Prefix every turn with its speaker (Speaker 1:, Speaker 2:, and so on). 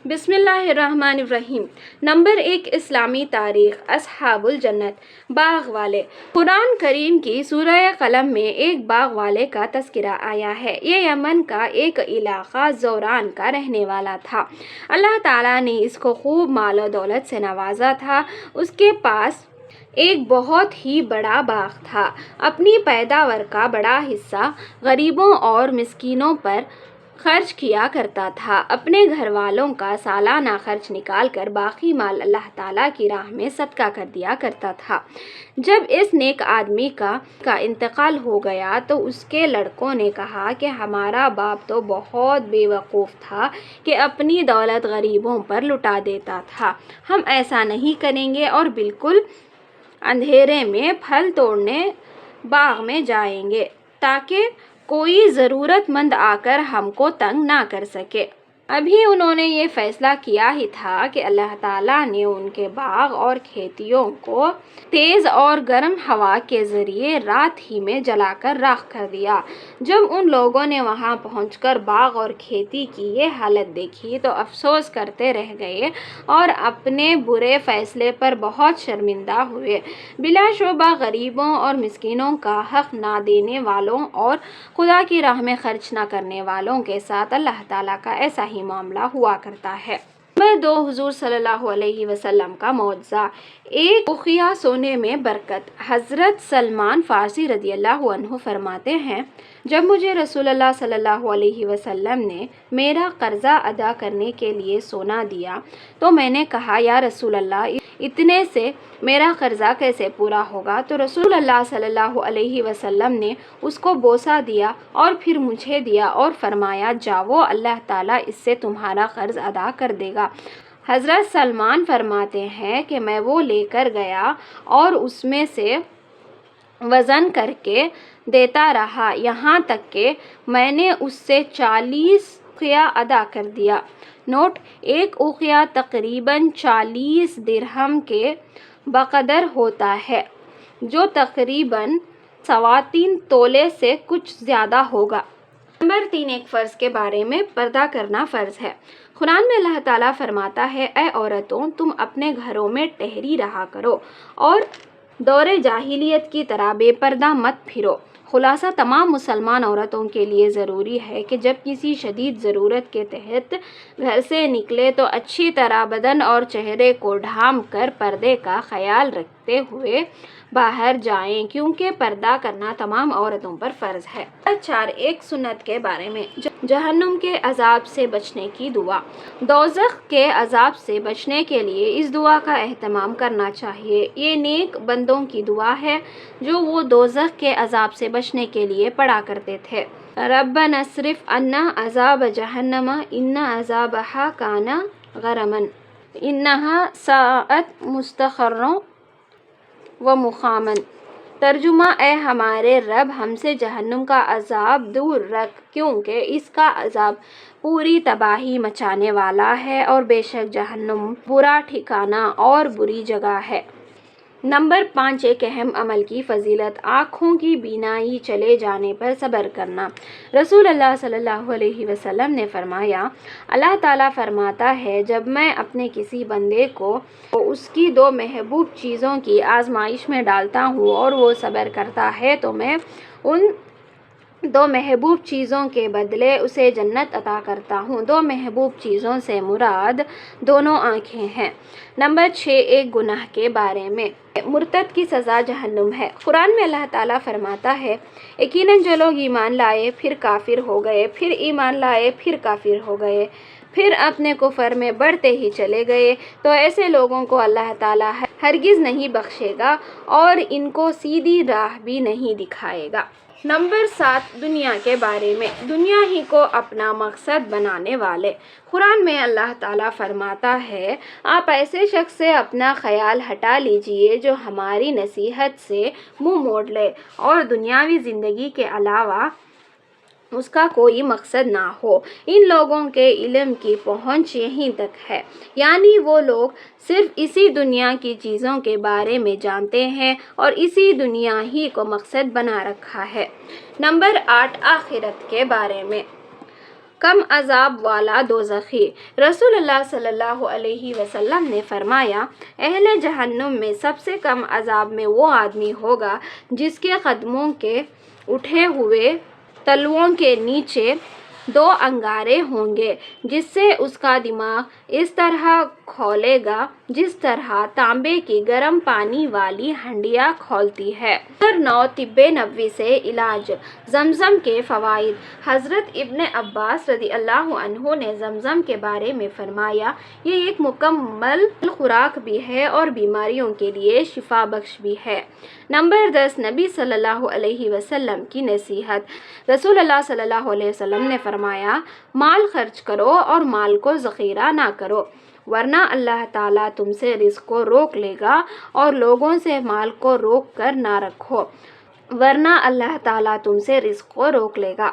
Speaker 1: بسم اللہ الرحمن الرحیم۔ نمبر 1، اسلامی تاریخ، اصحاب الجنت، باغ والے۔ قرآن کریم کی سورہ قلم میں ایک باغ والے کا تذکرہ آیا ہے۔ یہ یمن کا ایک علاقہ زوران کا رہنے والا تھا۔ اللہ تعالیٰ نے اس کو خوب مال و دولت سے نوازا تھا۔ اس کے پاس ایک بہت ہی بڑا باغ تھا۔ اپنی پیداوار کا بڑا حصہ غریبوں اور مسکینوں پر خرچ کیا کرتا تھا۔ اپنے گھر والوں کا سالانہ خرچ نکال کر باقی مال اللہ تعالیٰ کی راہ میں صدقہ کر دیا کرتا تھا۔ جب اس نیک آدمی کا انتقال ہو گیا تو اس کے لڑکوں نے کہا کہ ہمارا باپ تو بہت بے وقوف تھا کہ اپنی دولت غریبوں پر لٹا دیتا تھا۔ ہم ایسا نہیں کریں گے اور بالکل اندھیرے میں پھل توڑنے باغ میں جائیں گے تاکہ کوئی ضرورت مند آ کر ہم کو تنگ نہ کر سکے۔ ابھی انہوں نے یہ فیصلہ کیا ہی تھا کہ اللہ تعالیٰ نے ان کے باغ اور کھیتیوں کو تیز اور گرم ہوا کے ذریعے رات ہی میں جلا کر راکھ کر دیا۔ جب ان لوگوں نے وہاں پہنچ کر باغ اور کھیتی کی یہ حالت دیکھی تو افسوس کرتے رہ گئے اور اپنے برے فیصلے پر بہت شرمندہ ہوئے۔ بلا شبہ غریبوں اور مسکینوں کا حق نہ دینے والوں اور خدا کی راہ میں خرچ نہ کرنے والوں کے ساتھ اللہ تعالیٰ کا ایسا ہی معاملہ ہوا کرتا ہے۔ نمبر 2، حضور صلی اللہ علیہ وسلم کا معجزہ، ایک اوقیہ سونے میں برکت۔ حضرت سلمان فارسی رضی اللہ عنہ فرماتے ہیں، جب مجھے رسول اللہ صلی اللہ علیہ وسلم نے میرا قرضہ ادا کرنے کے لیے سونا دیا تو میں نے کہا یا رسول اللہ اتنے سے میرا قرضہ کیسے پورا ہوگا؟ تو رسول اللہ صلی اللہ علیہ وسلم نے اس کو بوسہ دیا اور پھر مجھے دیا اور فرمایا جاؤ، اللہ تعالیٰ اس سے تمہارا قرض ادا کر دے گا۔ حضرت سلمان فرماتے ہیں کہ میں وہ لے کر گیا اور اس میں سے وزن کر کے دیتا رہا یہاں تک کہ میں نے اس سے 40 اوقیہ ادا کر دیا۔ نوٹ: ایک اوقیہ تقریباً 40 درہم کے بقدر ہوتا ہے، جو تقریباً 3.25 تولے سے کچھ زیادہ ہوگا۔ نمبر 3، ایک فرض کے بارے میں، پردہ کرنا فرض ہے۔ قرآن میں اللہ تعالیٰ فرماتا ہے، اے عورتوں تم اپنے گھروں میں ٹھہری رہا کرو اور دور جاہلیت کی طرح بے پردہ مت پھرو۔ خلاصہ، تمام مسلمان عورتوں کے لیے ضروری ہے کہ جب کسی شدید ضرورت کے تحت گھر سے نکلے تو اچھی طرح بدن اور چہرے کو ڈھانپ کر پردے کا خیال رکھتے ہوئے باہر جائیں، کیونکہ پردہ کرنا تمام عورتوں پر فرض ہے۔ نمبر 4، ایک سنت کے بارے میں، جہنم کے عذاب سے بچنے کی دعا۔ دوزخ کے عذاب سے بچنے کے لیے اس دعا کا اہتمام کرنا چاہیے۔ یہ نیک بندوں کی دعا ہے جو وہ دوزخ کے عذاب سے بچنے کے لیے پڑھا کرتے تھے۔ ربنا اصرف عنا عذاب جہنم ان عذابہا کان غراما انہا ساءت مستقرا و مقاما۔ ترجمہ: اے ہمارے رب، ہم سے جہنم کا عذاب دور رکھ، کیونکہ اس کا عذاب پوری تباہی مچانے والا ہے اور بے شک جہنم برا ٹھکانہ اور بری جگہ ہے۔ نمبر 5، ایک اہم عمل کی فضیلت، آنکھوں کی بینائی چلے جانے پر صبر کرنا۔ رسول اللہ صلی اللہ علیہ وسلم نے فرمایا، اللہ تعالیٰ فرماتا ہے جب میں اپنے کسی بندے کو اس کی 2 محبوب چیزوں کی آزمائش میں ڈالتا ہوں اور وہ صبر کرتا ہے تو میں ان 2 محبوب چیزوں کے بدلے اسے جنت عطا کرتا ہوں۔ 2 محبوب چیزوں سے مراد دونوں آنکھیں ہیں۔ نمبر 6، ایک گناہ کے بارے میں، مرتد کی سزا جہنم ہے۔ قرآن میں اللہ تعالیٰ فرماتا ہے، یقیناً جو لوگ ایمان لائے پھر کافر ہو گئے، پھر ایمان لائے پھر کافر ہو گئے، پھر اپنے کفر میں بڑھتے ہی چلے گئے تو ایسے لوگوں کو اللہ تعالیٰ ہرگز نہیں بخشے گا اور ان کو سیدھی راہ بھی نہیں دکھائے گا۔ نمبر 7، دنیا کے بارے میں، دنیا ہی کو اپنا مقصد بنانے والے۔ قرآن میں اللہ تعالیٰ فرماتا ہے، آپ ایسے شخص سے اپنا خیال ہٹا لیجئے جو ہماری نصیحت سے منہ موڑ لے اور دنیاوی زندگی کے علاوہ اس کا کوئی مقصد نہ ہو۔ ان لوگوں کے علم کی پہنچ یہیں تک ہے، یعنی وہ لوگ صرف اسی دنیا کی چیزوں کے بارے میں جانتے ہیں اور اسی دنیا ہی کو مقصد بنا رکھا ہے۔ نمبر 8، آخرت کے بارے میں، کم عذاب والا دوزخی۔ رسول اللہ صلی اللہ علیہ وسلم نے فرمایا، اہل جہنم میں سب سے کم عذاب میں وہ آدمی ہوگا جس کے قدموں کے اٹھے ہوئے تلوؤں کے نیچے 2 انگارے ہوں گے، جس سے اس کا دماغ اس طرح کھولے گا جس طرح تانبے کی گرم پانی والی ہنڈیاں کھولتی ہے۔ نمبر 9، طب نبوی سے علاج۔ زمزم کے فوائد۔ حضرت ابن عباس رضی اللہ عنہ نے زمزم کے بارے میں فرمایا، یہ ایک مکمل خوراک بھی ہے اور بیماریوں کے لیے شفا بخش بھی ہے۔ نمبر 10، نبی صلی اللہ علیہ وسلم کی نصیحت۔ رسول اللہ صلی اللہ علیہ وسلم نے فرمایا، مال خرچ کرو اور مال کو ذخیرہ نہ کرو، ورنہ اللہ تعالیٰ تم سے رزق کو روک لے گا، اور لوگوں سے مال کو روک کر نہ رکھو، ورنہ اللہ تعالیٰ تم سے رزق کو روک لے گا۔